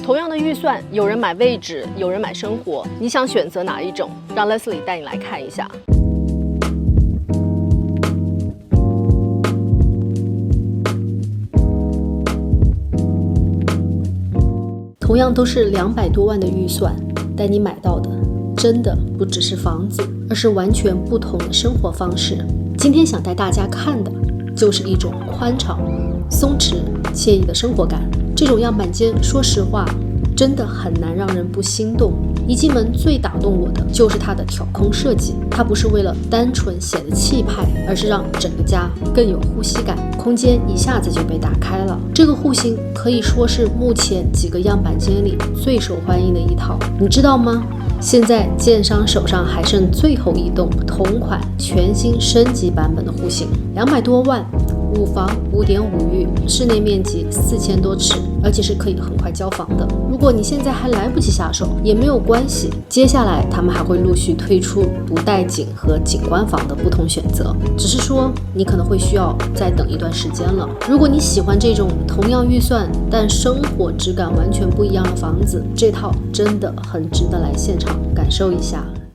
同样的预算，有人买位置，有人买生活，你想选择哪一种？让 Leslie 带你来看一下。同样都是200多万的预算，但你买到的真的不只是房子，而是完全不同的生活方式。今天想带大家看的就是一种宽敞、松弛、惬意的生活感。这种样板间，说实话，真的很难让人不心动。一进门最打动我的就是它的挑空设计，它不是为了单纯显得气派，而是让整个家更有呼吸感，空间一下子就被打开了。这个户型可以说是目前几个样板间里最受欢迎的一套，你知道吗？现在建商手上还剩最后一栋同款全新升级版本的户型，200多万，5房5.5浴，室内面积4000多尺，而且是可以很快交房的。如果你现在还来不及下手也没有关系，接下来他们还会陆续推出不带景和景观房的不同选择，只是说你可能会需要再等一段时间了。如果你喜欢这种同样预算但生活质感完全不一样的房子，这套真的很值得来现场感受一下。